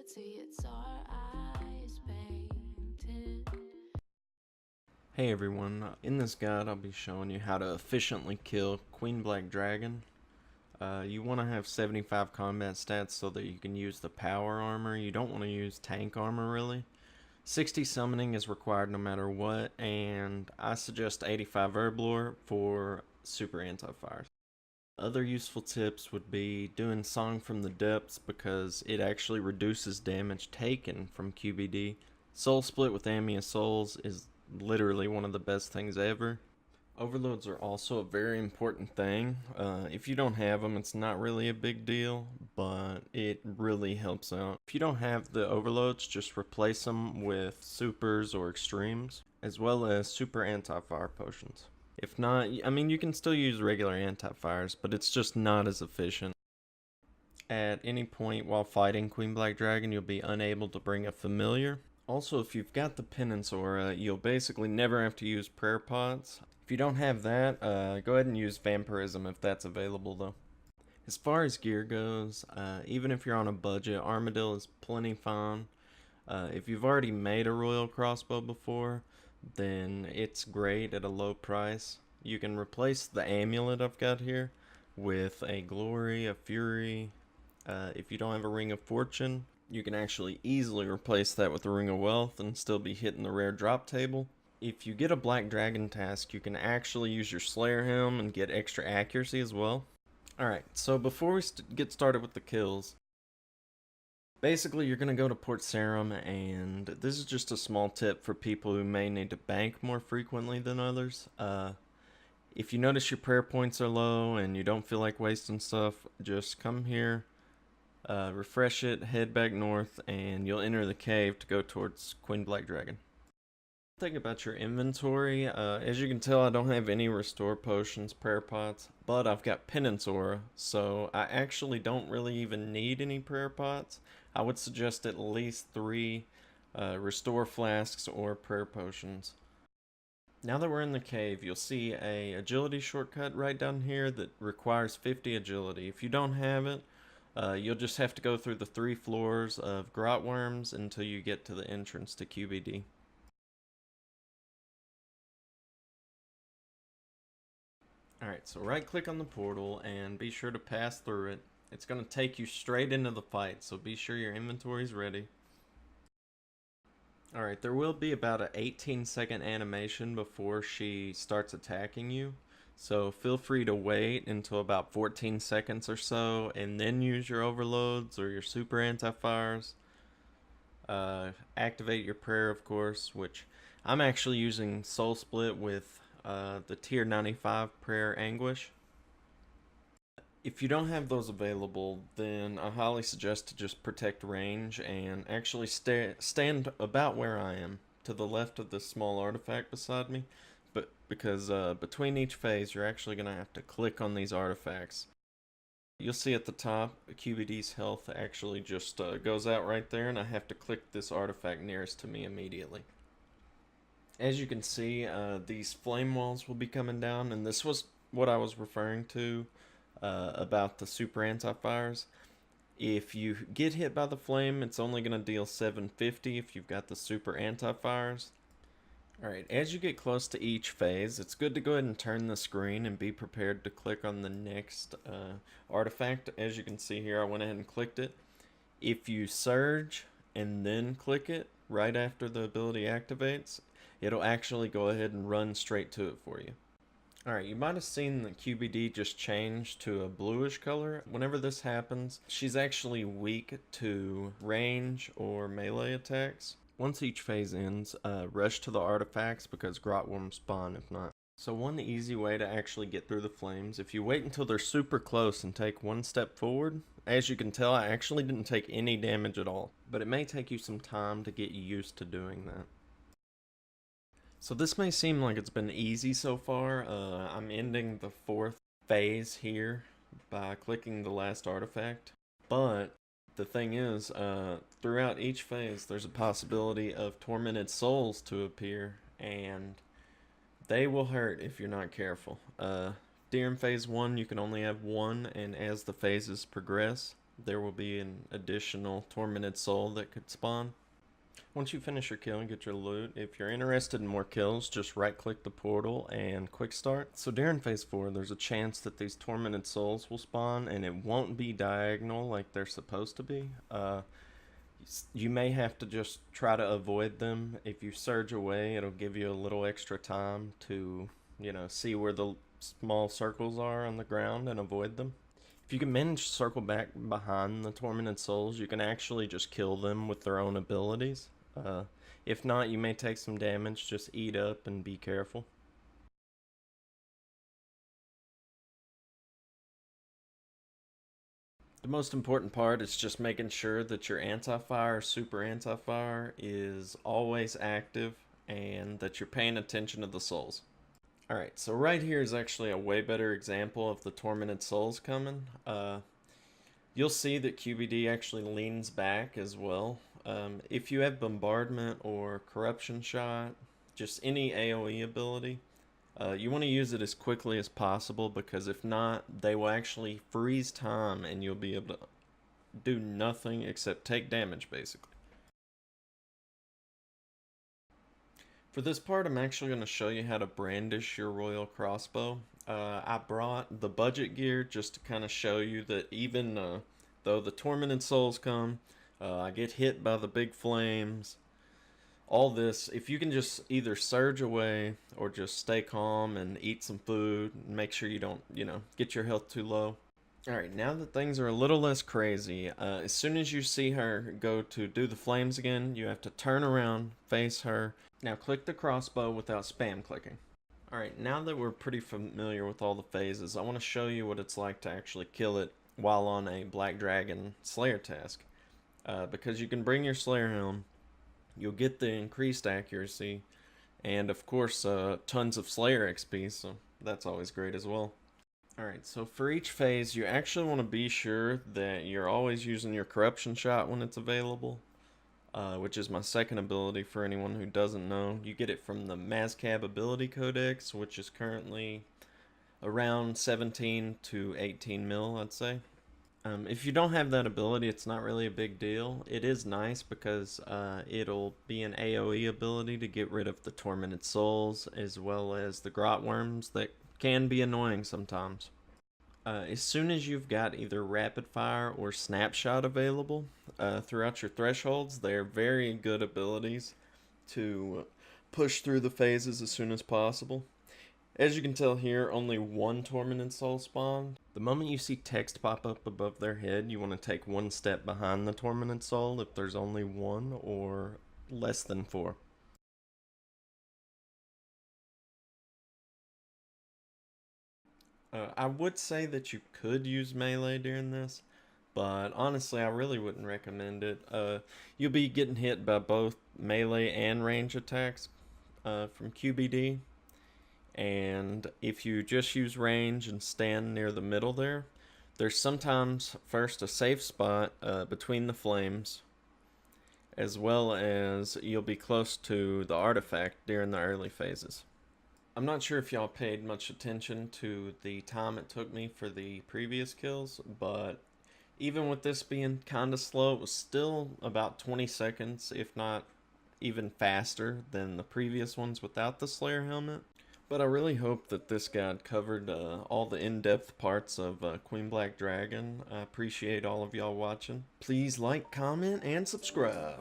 See, it's our eyes painted. Hey everyone, in this guide I'll be showing you how to efficiently kill Queen Black Dragon. You want to have 75 combat stats so that you can use the power armor. You don't want to use tank armor really. 60 summoning is required no matter what, and I suggest 85 Herblore for super anti-fires. Other useful tips would be doing Song from the Depths because it actually reduces damage taken from QBD. Soul Split with Amia Souls is literally one of the best things ever. Overloads are also a very important thing. If you don't have them, it's not really a big deal, but it really helps out. If you don't have the overloads, just replace them with supers or extremes, as well as super anti-fire potions. If not, I mean, you can still use regular anti-fires, but it's just not as efficient. At any point while fighting Queen Black Dragon, you'll be unable to bring a familiar. Also, if you've got the Penance Aura, you'll basically never have to use Prayer Pots. If you don't have that, go ahead and use Vampirism if that's available though. As far as gear goes, even if you're on a budget, Armadillo is plenty fine. If you've already made a Royal Crossbow before, then it's great at a low price. You can replace the amulet I've got here with a Glory, a Fury. If you don't have a Ring of Fortune, you can actually easily replace that with a Ring of Wealth and still be hitting the rare drop table. If you get a Black Dragon task, you can actually use your Slayer Helm and get extra accuracy as well. Alright, so before we get started with the kills, basically you're going to go to Port Sarim, and this is just a small tip for people who may need to bank more frequently than others. If you notice your prayer points are low and you don't feel like wasting stuff, just come here, refresh it, head back north, and you'll enter the cave to go towards Queen Black Dragon. Think about your inventory. As you can tell, I don't have any restore potions, prayer pots, but I've got Penance Aura, so I actually don't really even need any prayer pots. I would suggest at least 3 restore flasks or prayer potions. Now that we're in the cave, you'll see a agility shortcut right down here that requires 50 agility. If you don't have it, you'll just have to go through the 3 floors of grot worms until you get to the entrance to QBD. Alright, so right click on the portal and be sure to pass through it. It's going to take you straight into the fight, so be sure your inventory is ready. Alright, there will be about an 18-second animation before she starts attacking you. So feel free to wait until about 14 seconds or so and then use your overloads or your super anti-fires. Activate your prayer, of course, which I'm actually using Soul Split with the tier 95 prayer anguish. If you don't have those available, then I highly suggest to just protect range and actually stand about where I am, to the left of this small artifact beside me, but because between each phase you're actually going to have to click on these artifacts. You'll see at the top QBD's health actually just goes out right there, and I have to click this artifact nearest to me immediately. As you can see, these flame walls will be coming down, and this was what I was referring to about the super anti-fires. If you get hit by the flame, it's only going to deal 750 if you've got the super anti-fires. Alright, as you get close to each phase, it's good to go ahead and turn the screen and be prepared to click on the next artifact. As you can see here, I went ahead and clicked it. If you surge and then click it right after the ability activates, it'll actually go ahead and run straight to it for you. Alright, you might have seen the QBD just change to a bluish color. Whenever this happens, she's actually weak to range or melee attacks. Once each phase ends, rush to the artifacts because grot worms spawn if not. So one easy way to actually get through the flames, if you wait until they're super close and take one step forward, as you can tell I actually didn't take any damage at all, but it may take you some time to get used to doing that. So this may seem like it's been easy so far. I'm ending the 4th phase here by clicking the last artifact. But the thing is, throughout each phase there's a possibility of tormented souls to appear, and they will hurt if you're not careful. During phase 1 you can only have 1, and as the phases progress there will be an additional tormented soul that could spawn. Once you finish your kill and get your loot, if you're interested in more kills, just right click the portal and quick start. So during phase 4, there's a chance that these tormented souls will spawn, and it won't be diagonal like they're supposed to be. You may have to just try to avoid them. If you surge away, it'll give you a little extra time to, see where the small circles are on the ground and avoid them. If you can manage to circle back behind the tormented souls, you can actually just kill them with their own abilities. If not, you may take some damage. Just eat up and be careful. The most important part is just making sure that your anti-fire, super anti-fire, is always active and that you're paying attention to the souls. Alright, so right here is actually a way better example of the tormented souls coming. You'll see that QBD actually leans back as well. If you have bombardment or corruption shot, just any AoE ability, you want to use it as quickly as possible, because if not, they will actually freeze time and you'll be able to do nothing except take damage, basically. For this part, I'm actually going to show you how to brandish your royal crossbow. I brought the budget gear just to kind of show you that even though the tormented souls come, I get hit by the big flames, all this, if you can just either surge away or just stay calm and eat some food and make sure you don't, get your health too low. Alright, now that things are a little less crazy, as soon as you see her go to do the flames again, you have to turn around, face her. Now click the crossbow without spam clicking. Alright, now that we're pretty familiar with all the phases, I want to show you what it's like to actually kill it while on a Black Dragon Slayer task. Because you can bring your Slayer Helm, you'll get the increased accuracy, and of course tons of Slayer XP, so that's always great as well. Alright, so for each phase, you actually want to be sure that you're always using your corruption shot when it's available, which is my second ability for anyone who doesn't know. You get it from the Mazcab ability codex, which is currently around 17 to 18 mil, I'd say. If you don't have that ability, it's not really a big deal. It is nice because it'll be an AoE ability to get rid of the tormented souls, as well as the grot worms that can be annoying sometimes. As soon as you've got either rapid fire or snapshot available throughout your thresholds, they're very good abilities to push through the phases as soon as possible. As you can tell here, only one tormented soul spawned. The moment you see text pop up above their head, you want to take one step behind the tormented soul if there's only one or less than 4. I would say that you could use melee during this, but honestly I really wouldn't recommend it. You'll be getting hit by both melee and range attacks from QBD. And if you just use range and stand near the middle there's sometimes first a safe spot between the flames, as well as you'll be close to the artifact during the early phases. I'm not sure if y'all paid much attention to the time it took me for the previous kills, but even with this being kinda slow, it was still about 20 seconds, if not even faster than the previous ones without the Slayer helmet. But I really hope that this guide covered all the in-depth parts of Queen Black Dragon. I appreciate all of y'all watching. Please like, comment, and subscribe.